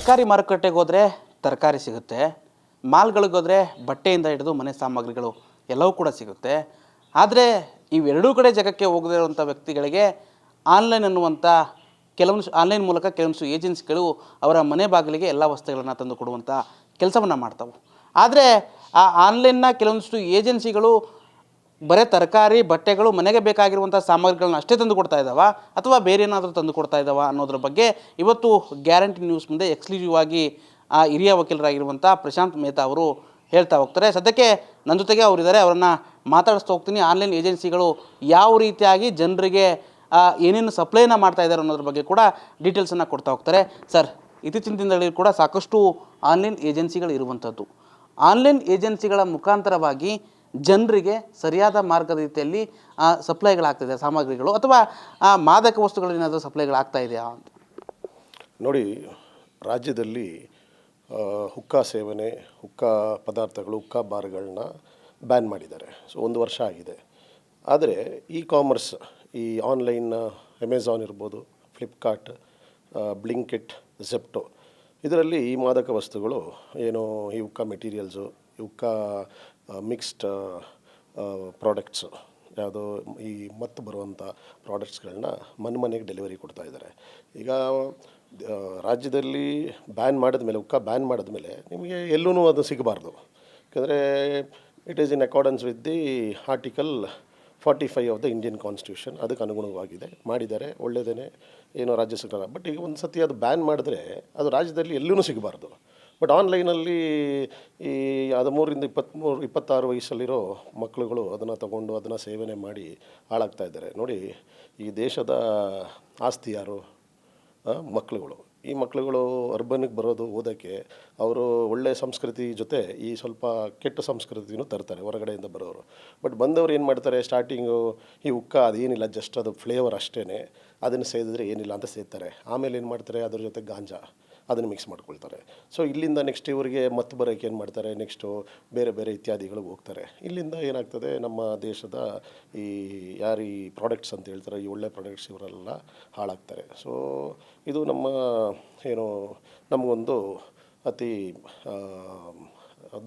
ತರಕಾರಿ ಮಾರುಕಟ್ಟೆಗೆ ಹೋದರೆ ತರಕಾರಿ ಸಿಗುತ್ತೆ, ಮಾಲ್ಗಳಿಗೆ ಹೋದರೆ ಬಟ್ಟೆಯಿಂದ ಹಿಡಿದು ಮನೆ ಸಾಮಗ್ರಿಗಳು ಎಲ್ಲವೂ ಕೂಡ ಸಿಗುತ್ತೆ. ಆದರೆ ಇವೆರಡೂ ಕಡೆ ಜಾಗಕ್ಕೆ ಹೋಗದೇ ಇರುವಂಥ ವ್ಯಕ್ತಿಗಳಿಗೆ ಆನ್ಲೈನ್ ಅನ್ನುವಂಥ ಕೆಲವೊಂದು ಆನ್ಲೈನ್ ಮೂಲಕ ಕೆಲವೊಂದು ಏಜೆನ್ಸಿಗಳು ಅವರ ಮನೆ ಬಾಗಿಲಿಗೆ ಎಲ್ಲ ವಸ್ತುಗಳನ್ನು ತಂದು ಕೊಡುವಂಥ ಕೆಲಸವನ್ನು ಮಾಡ್ತಾವೆ. ಆದರೆ ಆ ಆನ್ಲೈನ್ನ ಕೆಲವೊಂದಿಷ್ಟು ಏಜೆನ್ಸಿಗಳು ಬರೀ ತರಕಾರಿ ಬಟ್ಟೆಗಳು ಮನೆಗೆ ಬೇಕಾಗಿರುವಂಥ ಸಾಮಗ್ರಿಗಳನ್ನ ಅಷ್ಟೇ ತಂದು ಕೊಡ್ತಾ ಇದ್ದಾವ ಅಥವಾ ಬೇರೆ ಏನಾದರೂ ತಂದು ಕೊಡ್ತಾ ಇದ್ದಾವ ಅನ್ನೋದ್ರ ಬಗ್ಗೆ ಇವತ್ತು ಗ್ಯಾರಂಟಿ ನ್ಯೂಸ್ ಮುಂದೆ ಎಕ್ಸ್ಕ್ಲೂಸಿವ್ ಆಗಿ ಆ ಹಿರಿಯ ವಕೀಲರಾಗಿರುವಂಥ ಪ್ರಶಾಂತ್ ಮೆಹ್ತಾ ಅವರು ಹೇಳ್ತಾ ಹೋಗ್ತಾರೆ. ಸದ್ಯಕ್ಕೆ ನನ್ನ ಜೊತೆಗೆ ಅವರಿದ್ದಾರೆ, ಅವರನ್ನು ಮಾತಾಡಿಸ್ತಾ ಹೋಗ್ತೀನಿ. ಆನ್ಲೈನ್ ಏಜೆನ್ಸಿಗಳು ಯಾವ ರೀತಿಯಾಗಿ ಜನರಿಗೆ ಏನೇನು ಸಪ್ಲೈನ ಮಾಡ್ತಾ ಇದ್ದಾರೆ ಅನ್ನೋದ್ರ ಬಗ್ಗೆ ಕೂಡ ಡೀಟೇಲ್ಸನ್ನು ಕೊಡ್ತಾ ಹೋಗ್ತಾರೆ. ಸರ್, ಇತ್ತೀಚಿನ ದಿನಗಳಲ್ಲಿ ಕೂಡ ಸಾಕಷ್ಟು ಆನ್ಲೈನ್ ಏಜೆನ್ಸಿಗಳು ಇರುವಂಥದ್ದು. ಆನ್ಲೈನ್ ಏಜೆನ್ಸಿಗಳ ಮುಖಾಂತರವಾಗಿ ಜನರಿಗೆ ಸರಿಯಾದ ಮಾರ್ಗದ ರೀತಿಯಲ್ಲಿ ಸಪ್ಲೈಗಳಾಗ್ತಿದೆ ಸಾಮಗ್ರಿಗಳು ಅಥವಾ ಮಾದಕ ವಸ್ತುಗಳೇನಾದರೂ ಸಪ್ಲೈಗಳಾಗ್ತಾ ಇದೆಯಾ ಅಂತ ನೋಡಿ. ರಾಜ್ಯದಲ್ಲಿ ಹುಕ್ಕಾ ಸೇವನೆ, ಹುಕ್ಕಾ ಪದಾರ್ಥಗಳು, ಹುಕ್ಕಾ ಬಾರ್ಗಳನ್ನ ಬ್ಯಾನ್ ಮಾಡಿದ್ದಾರೆ. ಸೊ 1 ವರ್ಷ ಆಗಿದೆ. ಆದರೆ ಇ ಕಾಮರ್ಸ್, ಈ ಆನ್ಲೈನ್ ಅಮೆಝಾನ್ ಇರ್ಬೋದು, ಫ್ಲಿಪ್ಕಾರ್ಟ್, ಬ್ಲಿಂಕಿಟ್, ಝೆಪ್ಟೋ, ಇದರಲ್ಲಿ ಈ ಮಾದಕ ವಸ್ತುಗಳು ಏನು ಈ ಹುಕ್ಕಾ ಮೆಟೀರಿಯಲ್ಸು, ಈ ಹುಕ್ಕಾ ಮಿಕ್ಸ್ಡ್ ಪ್ರಾಡಕ್ಟ್ಸು, ಯಾವುದೋ ಈ ಮತ್ತು ಬರುವಂಥ ಪ್ರಾಡಕ್ಟ್ಸ್ಗಳನ್ನ ಮನೆಗೆ ಡೆಲಿವರಿ ಕೊಡ್ತಾ ಇದ್ದಾರೆ. ಈಗ ರಾಜ್ಯದಲ್ಲಿ ಬ್ಯಾನ್ ಮಾಡಿದ್ಮೇಲೆ, ಹುಕ್ಕಾ ಬ್ಯಾನ್ ಮಾಡಿದ್ಮೇಲೆ ನಿಮಗೆ ಎಲ್ಲೂ ಅದು ಸಿಗಬಾರ್ದು. ಯಾಕಂದರೆ it is in accordance with the article 45 of the Indian constitution. ಅದಕ್ಕೆ ಅನುಗುಣವಾಗಿದೆ ಮಾಡಿದ್ದಾರೆ, ಒಳ್ಳೆಯದೇ ಏನೋ ರಾಜ್ಯ ಸರ್ಕಾರ. ಬಟ್ ಈಗ ಒಂದು ಸತಿ ಅದು ಬ್ಯಾನ್ ಮಾಡಿದ್ರೆ ಅದು ರಾಜ್ಯದಲ್ಲಿ ಎಲ್ಲೂ ಸಿಗಬಾರ್ದು. ಬಟ್ ಆನ್ಲೈನಲ್ಲಿ ಈ 13ರಿಂದ 26 ವಯಸ್ಸಲ್ಲಿರೋ ಮಕ್ಕಳುಗಳು ಅದನ್ನು ತಗೊಂಡು ಅದನ್ನು ಸೇವನೆ ಮಾಡಿ ಹಾಳಾಗ್ತಾ ಇದ್ದಾರೆ. ನೋಡಿ, ಈ ದೇಶದ ಆಸ್ತಿ ಯಾರು? ಮಕ್ಕಳುಗಳು. ಈ ಮಕ್ಕಳುಗಳು ಅರ್ಬನ್ಗೆ ಬರೋದು ಓದೋಕ್ಕೆ, ಅವರು ಒಳ್ಳೆಯ ಸಂಸ್ಕೃತಿ ಜೊತೆ ಈ ಸ್ವಲ್ಪ ಕೆಟ್ಟ ಸಂಸ್ಕೃತಿನೂ ತರ್ತಾರೆ ಹೊರಗಡೆಯಿಂದ ಬರೋರು. ಬಟ್ ಬಂದವರು ಏನು ಮಾಡ್ತಾರೆ, ಸ್ಟಾರ್ಟಿಂಗು ಈ ಹುಕ್ಕ ಅದೇನಿಲ್ಲ, ಜಸ್ಟ್ ಅದು ಫ್ಲೇವರ್ ಅಷ್ಟೇ, ಅದನ್ನು ಸೇದಿದ್ರೆ ಏನಿಲ್ಲ ಅಂತ ಸೇರ್ತಾರೆ. ಆಮೇಲೆ ಏನು ಮಾಡ್ತಾರೆ, ಅದ್ರ ಜೊತೆ ಗಾಂಜಾ ಅದನ್ನು ಮಿಕ್ಸ್ ಮಾಡ್ಕೊಳ್ತಾರೆ. ಸೊ ಇಲ್ಲಿಂದ ನೆಕ್ಸ್ಟ್ ಇವರಿಗೆ ಮತ್ತೆ ಬರೋಕ್ಕೆ ಏನು ಮಾಡ್ತಾರೆ, ನೆಕ್ಸ್ಟು ಬೇರೆ ಬೇರೆ ಇತ್ಯಾದಿಗಳಿಗೆ ಹೋಗ್ತಾರೆ. ಇಲ್ಲಿಂದ ಏನಾಗ್ತದೆ, ನಮ್ಮ ದೇಶದ ಈ ಯಾರು ಈ ಪ್ರಾಡಕ್ಟ್ಸ್ ಅಂತ ಹೇಳ್ತಾರೆ, ಈ ಒಳ್ಳೆ ಪ್ರಾಡಕ್ಟ್ಸ್ ಇವರೆಲ್ಲ ಹಾಳಾಗ್ತಾರೆ. ಸೊ ಇದು ನಮ್ಮ ಏನು ನಮಗೊಂದು ಅತಿ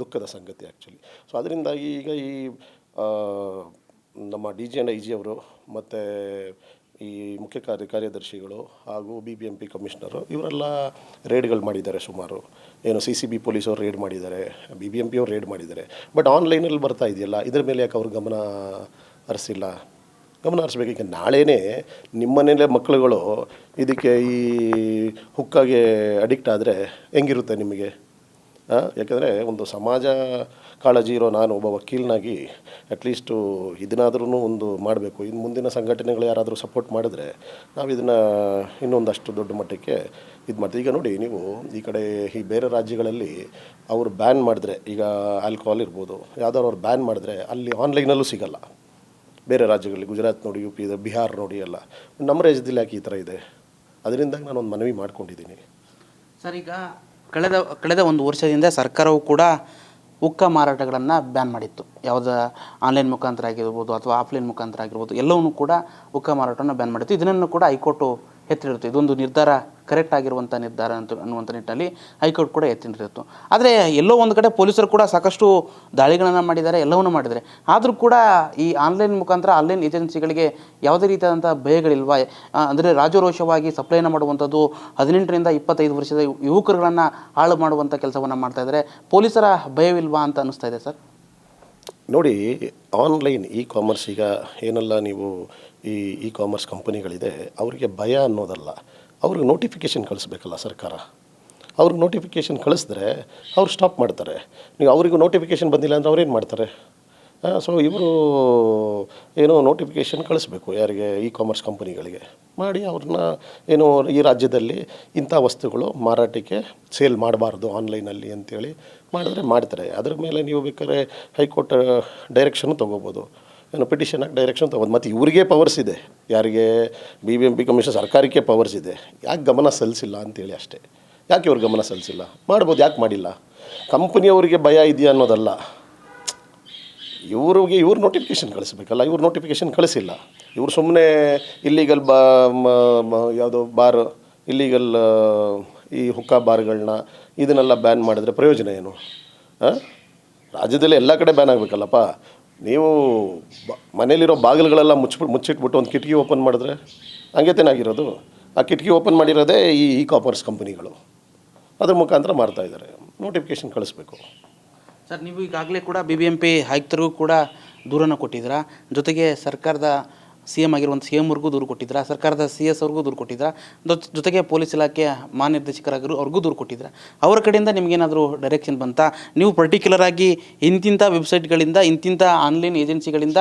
ದುಃಖದ ಸಂಗತಿ ಆ್ಯಕ್ಚುಲಿ. ಸೊ ಅದರಿಂದಾಗಿ ಈಗ ಈ ನಮ್ಮ DG ಆ್ಯಂಡ್ IG ಅವರು ಮತ್ತು ಈ ಮುಖ್ಯ ಕಾರ್ಯದರ್ಶಿಗಳು ಹಾಗೂ BBMP ಕಮಿಷನರು ಇವರೆಲ್ಲ ರೇಡ್ಗಳು ಮಾಡಿದ್ದಾರೆ. ಸುಮಾರು ಏನು CCB ಪೊಲೀಸವ್ರು ರೇಡ್ ಮಾಡಿದ್ದಾರೆ, BBMP ಅವ್ರು ರೇಡ್ ಮಾಡಿದ್ದಾರೆ. ಬಟ್ ಆನ್ಲೈನಲ್ಲಿ ಬರ್ತಾ ಇದೆಯಲ್ಲ, ಇದ್ರ ಮೇಲೆ ಯಾಕೆ ಅವ್ರು ಗಮನ ಹರಿಸ್ಬೇಕು. ಈಗ ನಾಳೆನೇ ನಿಮ್ಮನೇಲೆ ಮಕ್ಕಳುಗಳು ಇದಕ್ಕೆ ಈ ಹುಕ್ಕಾಗೆ ಅಡಿಕ್ಟ್ ಆದರೆ ಹೆಂಗಿರುತ್ತೆ ನಿಮಗೆ? ಯಾಕಂದರೆ ಒಂದು ಸಮಾಜ ಕಾಳಜಿ ಇರೋ ನಾನು ಒಬ್ಬ ವಕೀಲನಾಗಿ ಅಟ್ಲೀಸ್ಟು ಇದನ್ನಾದ್ರೂ ಒಂದು ಮಾಡಬೇಕು. ಇನ್ನು ಮುಂದಿನ ಸಂಘಟನೆಗಳು ಯಾರಾದರೂ ಸಪೋರ್ಟ್ ಮಾಡಿದ್ರೆ ನಾವು ಇದನ್ನು ಇನ್ನೊಂದಷ್ಟು ದೊಡ್ಡ ಮಟ್ಟಕ್ಕೆ ಇದು ಮಾಡ್ತೀವಿ. ಈಗ ನೋಡಿ, ನೀವು ಈ ಕಡೆ ಈ ಬೇರೆ ರಾಜ್ಯಗಳಲ್ಲಿ ಅವರು ಬ್ಯಾನ್ ಮಾಡಿದ್ರೆ, ಈಗ ಆಲ್ಕೋಹಾಲ್ ಇರ್ಬೋದು, ಯಾವ್ದಾದ್ರು ಅವ್ರು ಬ್ಯಾನ್ ಮಾಡಿದ್ರೆ ಅಲ್ಲಿ ಆನ್ಲೈನಲ್ಲೂ ಸಿಗೋಲ್ಲ. ಬೇರೆ ರಾಜ್ಯಗಳಲ್ಲಿ ಗುಜರಾತ್ ನೋಡಿ, UP ಇದೆ, ಬಿಹಾರ್ ನೋಡಿ ಎಲ್ಲ. ನಮ್ಮ ರಾಜ್ಯದಲ್ಲಿ ಯಾಕೆ ಈ ಥರ ಇದೆ? ಅದರಿಂದ ನಾನೊಂದು ಮನವಿ ಮಾಡ್ಕೊಂಡಿದ್ದೀನಿ. ಸರ್, ಈಗ ಕಳೆದ 1 ವರ್ಷದಿಂದ ಸರ್ಕಾರವು ಕೂಡ ಹುಕ್ಕಾ ಮಾರಾಟಗಳನ್ನು ಬ್ಯಾನ್ ಮಾಡಿತ್ತು. ಯಾವುದೇ ಆನ್ಲೈನ್ ಮುಖಾಂತರ ಆಗಿರ್ಬೋದು ಅಥವಾ ಆಫ್ಲೈನ್ ಮುಖಾಂತರ ಆಗಿರ್ಬೋದು, ಎಲ್ಲವನ್ನೂ ಕೂಡ ಹುಕ್ಕಾ ಮಾರಾಟವನ್ನು ಬ್ಯಾನ್ ಮಾಡಿತ್ತು. ಇದನ್ನು ಕೂಡ ಹೈಕೋರ್ಟು ಎತ್ತಿಡಿತ್ತು. ಇದೊಂದು ನಿರ್ಧಾರ ಕರೆಕ್ಟ್ ಆಗಿರುವಂಥ ನಿರ್ಧಾರ ಅನ್ನುವಂಥ ನಿಟ್ಟಿನಲ್ಲಿ ಹೈಕೋರ್ಟ್ ಕೂಡ ಎತ್ತಿಡಿತ್ತು. ಆದರೆ ಎಲ್ಲೋ ಒಂದು ಕಡೆ ಪೊಲೀಸರು ಕೂಡ ಸಾಕಷ್ಟು ದಾಳಿಗಳನ್ನು ಮಾಡಿದ್ದಾರೆ, ಎಲ್ಲವನ್ನೂ ಮಾಡಿದ್ದಾರೆ. ಆದರೂ ಕೂಡ ಈ ಆನ್ಲೈನ್ ಮುಖಾಂತರ ಆನ್ಲೈನ್ ಏಜೆನ್ಸಿಗಳಿಗೆ ಯಾವುದೇ ರೀತಿಯಾದಂಥ ಭಯಗಳಿಲ್ವಾ? ಅಂದರೆ ರಾಜರೋಷವಾಗಿ ಸಪ್ಲೈನ ಮಾಡುವಂಥದ್ದು, 18ರಿಂದ 25 ವರ್ಷದ ಯುವಕರುಗಳನ್ನು ಹಾಳು ಮಾಡುವಂಥ ಕೆಲಸವನ್ನು ಮಾಡ್ತಾ ಇದ್ದಾರೆ. ಪೊಲೀಸರ ಭಯವಿಲ್ವಾ ಅಂತ ಅನ್ನಿಸ್ತಾ ಇದೆ ಸರ್. ನೋಡಿ, ಆನ್ಲೈನ್ ಇ ಕಾಮರ್ಸ್, ಈಗ ಏನೆಲ್ಲ ನೀವು ಈ ಕಾಮರ್ಸ್ ಕಂಪನಿಗಳಿದೆ, ಅವರಿಗೆ ಭಯ ಅನ್ನೋದಲ್ಲ, ಅವ್ರಿಗೆ ನೋಟಿಫಿಕೇಷನ್ ಕಳಿಸ್ಬೇಕಲ್ಲ ಸರ್ಕಾರ. ಅವ್ರಿಗೆ ನೋಟಿಫಿಕೇಷನ್ ಕಳಿಸಿದ್ರೆ ಅವ್ರು ಸ್ಟಾಪ್ ಮಾಡ್ತಾರೆ. ನೀವು ಅವರಿಗೂ ನೋಟಿಫಿಕೇಷನ್ ಬಂದಿಲ್ಲ ಅಂದರೆ ಅವ್ರೇನು ಮಾಡ್ತಾರೆ? ಸೊ ಇವರು ಏನೋ ನೋಟಿಫಿಕೇಷನ್ ಕಳಿಸ್ಬೇಕು ಯಾರಿಗೆ, ಇ ಕಾಮರ್ಸ್ ಕಂಪನಿಗಳಿಗೆ ಮಾಡಿ ಅವ್ರನ್ನ ಏನು ಈ ರಾಜ್ಯದಲ್ಲಿ ಇಂಥ ವಸ್ತುಗಳು ಮಾರಾಟಕ್ಕೆ ಸೇಲ್ ಮಾಡಬಾರ್ದು ಆನ್ಲೈನಲ್ಲಿ ಅಂತೇಳಿ ಮಾಡಿದ್ರೆ ಮಾಡ್ತಾರೆ. ಅದ್ರ ಮೇಲೆ ನೀವು ಬೇಕಾದ್ರೆ ಹೈಕೋರ್ಟ್ ಡೈರೆಕ್ಷನ್ ತೊಗೋಬೋದು, ಏನು ಪಿಟಿಷನ್ ಆಗಿ ಡೈರೆಕ್ಷನ್ ತೊಗೋಬೋದು. ಮತ್ತು ಇವರಿಗೆ ಪವರ್ಸ್ ಇದೆ, ಯಾರಿಗೆ BBMP ಕಮಿಷನ್ ಸರ್ಕಾರಕ್ಕೆ ಪವರ್ಸ್ ಇದೆ. ಯಾಕೆ ಗಮನ ಸಲ್ಲಿಸಿಲ್ಲ ಅಂತೇಳಿ ಅಷ್ಟೇ. ಯಾಕೆ ಇವ್ರು ಗಮನ ಸಲ್ಲಿಸಿಲ್ಲ? ಮಾಡ್ಬೋದು, ಯಾಕೆ ಮಾಡಿಲ್ಲ? ಕಂಪನಿಯವರಿಗೆ ಭಯ ಇದೆಯಾ ಅನ್ನೋದಲ್ಲ, ಇವ್ರು ನೋಟಿಫಿಕೇಷನ್ ಕಳಿಸ್ಬೇಕಲ್ಲ. ಇವ್ರು ನೋಟಿಫಿಕೇಷನ್ ಕಳಿಸಿಲ್ಲ. ಇವರು ಸುಮ್ಮನೆ ಇಲ್ಲೀಗಲ್ ಯಾವುದೋ ಬಾರ್, ಇಲ್ಲೀಗಲ್ ಈ ಹುಕ್ಕಾ ಬಾರ್ಗಳನ್ನ ಇದನ್ನೆಲ್ಲ ಬ್ಯಾನ್ ಮಾಡಿದ್ರೆ ಪ್ರಯೋಜನ ಏನು? ರಾಜ್ಯದಲ್ಲಿ ಎಲ್ಲ ಕಡೆ ಬ್ಯಾನ್ ಆಗಬೇಕಲ್ಲಪ್ಪ. ನೀವು ಮನೇಲಿರೋ ಬಾಗಿಲುಗಳೆಲ್ಲ ಮುಚ್ಚಿಟ್ಬಿಟ್ಟು ಒಂದು ಕಿಟಕಿ ಓಪನ್ ಮಾಡಿದ್ರೆ ಹಂಗೆ ತಾನಾಗಿರೋದು. ಆ ಕಿಟಕಿ ಓಪನ್ ಮಾಡಿರೋದೇ ಈ ಕಾಮರ್ಸ್ ಕಂಪನಿಗಳು. ಅದ್ರ ಮುಖಾಂತರ ಮಾಡ್ತಾಯಿದ್ದಾರೆ. ನೋಟಿಫಿಕೇಷನ್ ಕಳಿಸ್ಬೇಕು. ಸರ್, ನೀವು ಈಗಾಗಲೇ ಕೂಡ BBMP ಆಯುಕ್ತರಿಗೂ ಕೂಡ ದೂರನ್ನು ಕೊಟ್ಟಿದ್ದೀರಾ, ಜೊತೆಗೆ ಸರ್ಕಾರದ CM ಆಗಿರುವಂಥ CM ಅವ್ರಿಗೂ ದೂರು ಕೊಟ್ಟಿದ್ದೀರಾ, ಸರ್ಕಾರದ CS ಅವ್ರಿಗೂ ದೂರು ಕೊಟ್ಟಿದ್ದೀರಾ, ಜೊತೆಗೆ ಪೊಲೀಸ್ ಇಲಾಖೆಯ ಮಹಾನಿರ್ದೇಶಕರಾಗಿರೋ ಅವ್ರಿಗೂ ದೂರು ಕೊಟ್ಟಿದ್ದೀರಾ. ಅವರ ಕಡೆಯಿಂದ ನಿಮಗೇನಾದರೂ ಡೈರೆಕ್ಷನ್ ಬಂತಾ? ನೀವು ಪರ್ಟಿಕ್ಯುಲರ್ ಆಗಿ ಇಂತಿಂಥ ವೆಬ್ಸೈಟ್ಗಳಿಂದ, ಇಂತಿಂಥ ಆನ್ಲೈನ್ ಏಜೆನ್ಸಿಗಳಿಂದ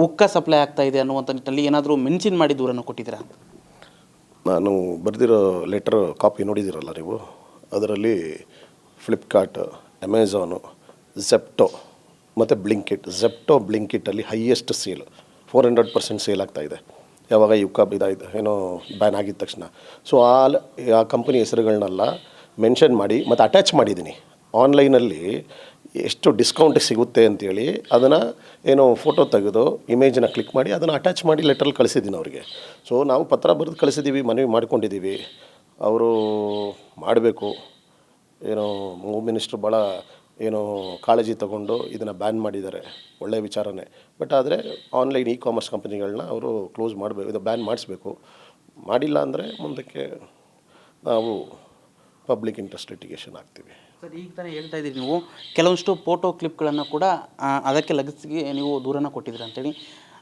ಉಕ್ಕ ಸಪ್ಲೈ ಆಗ್ತಾ ಇದೆ ಅನ್ನುವಂಥ ನಿಟ್ಟಿನಲ್ಲಿ ಏನಾದರೂ ಮೆನ್ಷನ್ ಮಾಡಿ ದೂರನ್ನು ಕೊಟ್ಟಿದ್ದೀರಾ? ನಾನು ಬರೆದಿರೋ ಲೆಟರ್ ಕಾಪಿ ನೋಡಿದ್ದೀರಲ್ಲ ನೀವು. ಅದರಲ್ಲಿ ಫ್ಲಿಪ್ಕಾರ್ಟ್, ಅಮೆಝಾನು, ಝೆಪ್ಟೋ ಮತ್ತು ಬ್ಲಿಂಕಿಟ್. ಬ್ಲಿಂಕಿಟ್ಟಲ್ಲಿ ಹೈಯೆಸ್ಟ್ ಸೇಲ್, 400% ಸೇಲ್ ಆಗ್ತಾಯಿದೆ ಯಾವಾಗ ಯುಕ್ಕ ಇದಾಯಿತು ಏನೋ ಬ್ಯಾನ್ ಆಗಿದ ತಕ್ಷಣ. ಸೊ ಆ ಕಂಪನಿ ಹೆಸರುಗಳನ್ನೆಲ್ಲ ಮೆನ್ಷನ್ ಮಾಡಿ ಮತ್ತು ಅಟ್ಯಾಚ್ ಮಾಡಿದ್ದೀನಿ. ಆನ್ಲೈನಲ್ಲಿ ಎಷ್ಟು ಡಿಸ್ಕೌಂಟ್ ಸಿಗುತ್ತೆ ಅಂತೇಳಿ ಅದನ್ನು ಏನೋ ಫೋಟೋ ತೆಗೆದು ಇಮೇಜನ್ನ ಕ್ಲಿಕ್ ಮಾಡಿ ಅದನ್ನು ಅಟ್ಯಾಚ್ ಮಾಡಿ ಲೆಟ್ರಲ್ಲಿ ಕಳಿಸಿದ್ದೀನಿ ಅವರಿಗೆ. ಸೊ ನಾವು ಪತ್ರ ಬರೆದು ಕಳಿಸಿದ್ದೀವಿ, ಮನವಿ ಮಾಡ್ಕೊಂಡಿದ್ದೀವಿ. ಅವರು ಮಾಡಬೇಕು. ಏನೋ ಹೋಮ್ ಮಿನಿಸ್ಟ್ರು ಭಾಳ ಏನೋ ಕಾಳಜಿ ತಗೊಂಡು ಇದನ್ನು ಬ್ಯಾನ್ ಮಾಡಿದ್ದಾರೆ, ಒಳ್ಳೆಯ ವಿಚಾರನೇ. ಬಟ್ ಆದರೆ ಆನ್ಲೈನ್ ಕಾಮರ್ಸ್ ಕಂಪನಿಗಳನ್ನ ಅವರು ಕ್ಲೋಸ್ ಮಾಡಬೇಕು, ಇದು ಬ್ಯಾನ್ ಮಾಡಿಸ್ಬೇಕು. ಮಾಡಿಲ್ಲ ಅಂದರೆ ಮುಂದಕ್ಕೆ ನಾವು ಪಬ್ಲಿಕ್ ಇಂಟ್ರೆಸ್ಟ್ ಲಿಟಿಗೇಷನ್ ಆಗ್ತೀವಿ. ಸರ್, ಈಗ ತಾನೇ ಹೇಳ್ತಾ ಇದ್ದೀರಿ ನೀವು ಕೆಲವೊಂದಿಷ್ಟು ಫೋಟೋ ಕ್ಲಿಪ್ಗಳನ್ನು ಕೂಡ ಅದಕ್ಕೆ ಲಗತ್ತಿಗೆ ನೀವು ದೂರನ ಕೊಟ್ಟಿದ್ದೀರ ಅಂತೇಳಿ.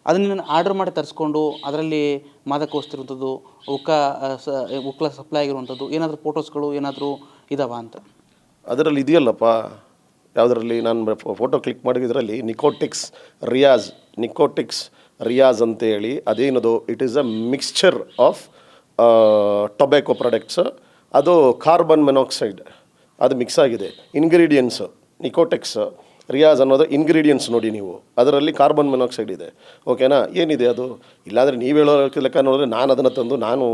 ಅದನ್ನು ಆರ್ಡರ್ ಮಾಡಿ ತರಿಸ್ಕೊಂಡು ಅದರಲ್ಲಿ ಮಾದಕ ವಸ್ತಿರುವಂಥದ್ದು, ಉಕ್ಕ ಸಪ್ಲೈ ಆಗಿರುವಂಥದ್ದು ಏನಾದರೂ ಫೋಟೋಸ್ಗಳು ಏನಾದರೂ ಇದಾವ ಅಂತ? ಅದರಲ್ಲಿ ಇದೆಯಲ್ಲಪ್ಪ, ಯಾವುದರಲ್ಲಿ ನಾನು ಫೋಟೋ ಕ್ಲಿಕ್ ಮಾಡಿದ್ರಲ್ಲಿ ನಿಕೋಟಿಕ್ಸ್ ರಿಯಾಜ್ ಅಂತೇಳಿ ಅದೇನದು, it is a mixture of tobacco products. ಅದು ಕಾರ್ಬನ್ ಮೊನಾಕ್ಸೈಡ್ ಅದು ಮಿಕ್ಸ್ ಆಗಿದೆ. ಇಂಗ್ರೀಡಿಯೆಂಟ್ಸ್ ನಿಕೋಟಿಕ್ಸ್ ರಿಯಾಜ್ ಅನ್ನೋದು ಇಂಗ್ರೀಡಿಯೆಂಟ್ಸ್ ನೋಡಿ ನೀವು, ಅದರಲ್ಲಿ ಕಾರ್ಬನ್ ಮೊನಾಕ್ಸೈಡ್ ಇದೆ. ಓಕೆನಾ? ಏನಿದೆ ಅದು? ಇಲ್ಲಾಂದರೆ ನೀವು ಹೇಳೋ ಲೆಕ್ಕ ನೋಡಿದ್ರೆ ನಾನು ಅದನ್ನು ತಂದು ನಾನು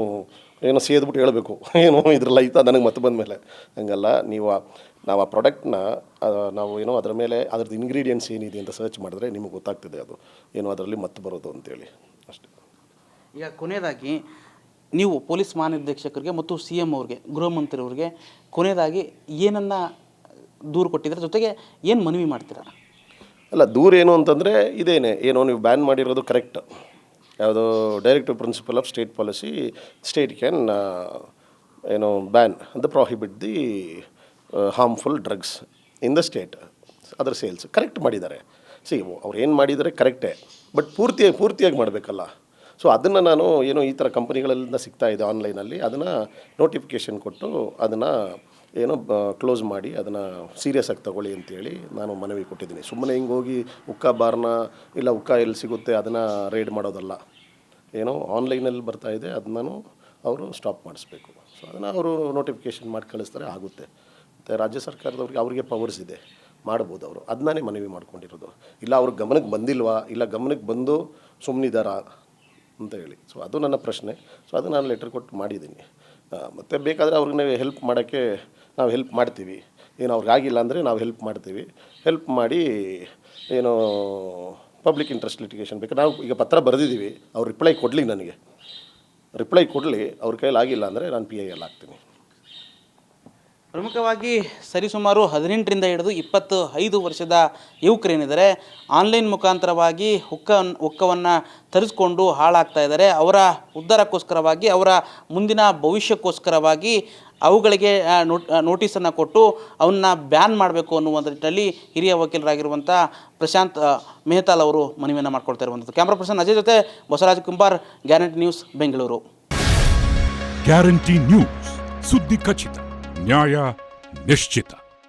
ಏನೋ ಸೇದ್ಬಿಟ್ಟು ಹೇಳಬೇಕು, ಏನೋ ಇದ್ರಲ್ಲ ಐತ ನನಗೆ ಮತ್ತೆ ಬಂದ ಮೇಲೆ. ಹಂಗಲ್ಲ. ನಾವು ಆ ಪ್ರಾಡಕ್ಟ್ನ ನಾವು ಏನೋ ಅದರ ಮೇಲೆ ಅದ್ರದ್ದು ಇಂಗ್ರೀಡಿಯೆಂಟ್ಸ್ ಏನಿದೆ ಅಂತ ಸರ್ಚ್ ಮಾಡಿದ್ರೆ ನಿಮಗೆ ಗೊತ್ತಾಗ್ತಿದೆ ಅದು ಏನೋ ಅದರಲ್ಲಿ ಮತ್ತೆ ಬರೋದು ಅಂತೇಳಿ ಅಷ್ಟೇ. ಈಗ ಕೊನೆಯದಾಗಿ ನೀವು ಪೊಲೀಸ್ ಮಹಾನಿರ್ದೇಶಕರಿಗೆ ಮತ್ತು CM ಅವ್ರಿಗೆ, ಗೃಹ ಮಂತ್ರಿ ಅವ್ರಿಗೆ ಕೊನೆಯದಾಗಿ ಏನನ್ನು ದೂರು ಕೊಟ್ಟಿದ್ರೆ, ಜೊತೆಗೆ ಏನು ಮನವಿ ಮಾಡ್ತೀರಾ? ಅಲ್ಲ, ದೂರ ಏನು ಅಂತಂದರೆ ಇದೇನೆ, ಏನೋ ನೀವು ಬ್ಯಾನ್ ಮಾಡಿರೋದು ಕರೆಕ್ಟ್. ಯಾವುದೋ directive principle of state policy, state can ಏನೋ ban the prohibit the harmful drugs in the state. ಅದರ ಸೇಲ್ಸ್ ಕರೆಕ್ಟ್ ಮಾಡಿದ್ದಾರೆ. ಅವ್ರು ಏನು ಮಾಡಿದ್ದಾರೆ ಕರೆಕ್ಟೇ, ಬಟ್ ಪೂರ್ತಿಯಾಗಿ ಮಾಡಬೇಕಲ್ಲ. ಸೊ ಅದನ್ನು ನಾನು ಏನೋ ಈ ಥರ ಕಂಪನಿಗಳೆಲ್ಲ ಸಿಗ್ತಾ ಇದೆ ಆನ್ಲೈನಲ್ಲಿ, ಅದನ್ನು ನೋಟಿಫಿಕೇಷನ್ ಕೊಟ್ಟು ಅದನ್ನು ಏನೋ ಕ್ಲೋಸ್ ಮಾಡಿ ಅದನ್ನು ಸೀರಿಯಸ್ ಆಗಿ ತಗೊಳ್ಳಿ ಅಂತೇಳಿ ನಾನು ಮನವಿ ಕೊಟ್ಟಿದ್ದೀನಿ. ಸುಮ್ಮನೆ ಹಿಂಗೆ ಹೋಗಿ ಉಕ್ಕ ಬಾರ್ನ ಇಲ್ಲ ಉಕ್ಕ ಎಲ್ಲಿ ಸಿಗುತ್ತೆ ಅದನ್ನು ರೈಡ್ ಮಾಡೋದಲ್ಲ. ಏನೋ ಆನ್ಲೈನಲ್ಲಿ ಬರ್ತಾಯಿದೆ ಅದನ್ನು ಅವರು ಸ್ಟಾಪ್ ಮಾಡಿಸ್ಬೇಕು. ಸೊ ಅದನ್ನು ಅವರು ನೋಟಿಫಿಕೇಷನ್ ಮಾಡಿ ಕಳಿಸ್ತಾರೆ, ಆಗುತ್ತೆ. ಮತ್ತು ರಾಜ್ಯ ಸರ್ಕಾರದವ್ರಿಗೆ ಅವರಿಗೆ ಪವರ್ಸ್ ಇದೆ, ಮಾಡ್ಬೋದು ಅವರು. ಅದನ್ನೇ ಮನವಿ ಮಾಡ್ಕೊಂಡಿರೋದು. ಇಲ್ಲ ಅವ್ರಿಗೆ ಗಮನಕ್ಕೆ ಬಂದಿಲ್ವಾ, ಇಲ್ಲ ಗಮನಕ್ಕೆ ಬಂದು ಸುಮ್ಮನಿದ್ದಾರಾ ಅಂತ ಹೇಳಿ. ಸೊ ಅದು ನನ್ನ ಪ್ರಶ್ನೆ. ಸೊ ಅದು ನಾನು ಲೆಟರ್ ಕೊಟ್ಟು ಮಾಡಿದ್ದೀನಿ. ಮತ್ತು ಬೇಕಾದರೆ ಅವ್ರಿಗೆ ಹೆಲ್ಪ್ ಮಾಡೋಕ್ಕೆ ನಾವು ಹೆಲ್ಪ್ ಮಾಡ್ತೀವಿ. ಏನು ಅವ್ರಿಗೆ ಆಗಿಲ್ಲ ಅಂದರೆ ನಾವು ಹೆಲ್ಪ್ ಮಾಡ್ತೀವಿ. ಹೆಲ್ಪ್ ಮಾಡಿ ಏನೋ ಪಬ್ಲಿಕ್ ಇಂಟ್ರೆಸ್ಟ್ ಲಿಟಿಗೇಷನ್ ಬೇಕು. ನಾವು ಈಗ ಪತ್ರ ಬರೆದಿದ್ದೀವಿ, ಅವ್ರು ರಿಪ್ಲೈ ಕೊಡಲಿ, ಅವ್ರ ಕೈಯಲ್ಲಿ ಆಗಿಲ್ಲ ಅಂದರೆ ನಾನು PIL ಹಾಕ್ತೀನಿ. ಪ್ರಮುಖವಾಗಿ ಸರಿಸುಮಾರು 18ರಿಂದ ಹಿಡಿದು 25 ವರ್ಷದ ಯುವಕರೇನಿದ್ದಾರೆ ಆನ್ಲೈನ್ ಮುಖಾಂತರವಾಗಿ ಹುಕ್ಕವನ್ನು ತರಿಸ್ಕೊಂಡು ಹಾಳಾಗ್ತಾ ಇದ್ದಾರೆ. ಅವರ ಉದ್ಧಾರಕ್ಕೋಸ್ಕರವಾಗಿ, ಅವರ ಮುಂದಿನ ಭವಿಷ್ಯಕ್ಕೋಸ್ಕರವಾಗಿ ಅವುಗಳಿಗೆ ನೋಟಿಸನ್ನು ಕೊಟ್ಟು ಅವನ್ನ ಬ್ಯಾನ್ ಮಾಡಬೇಕು ಅನ್ನುವಂಥ ನಿಟ್ಟಿನಲ್ಲಿ ಹಿರಿಯ ವಕೀಲರಾಗಿರುವಂಥ ಪ್ರಶಾಂತ್ ಮೆಹತಾಲ್ ಅವರು ಮನವಿಯನ್ನು ಮಾಡ್ಕೊಳ್ತಾ ಇರುವಂಥದ್ದು. ಕ್ಯಾಮ್ರಾ ಪರ್ಸನ್ ಅಜಯ್ ಜೊತೆ Basavaraj Kumbar, guarantee news, Bengaluru. Guarantee news, ಸುದ್ದಿ ಖಚಿತ, ನ್ಯಾಯ ನಿಶ್ಚಿತ.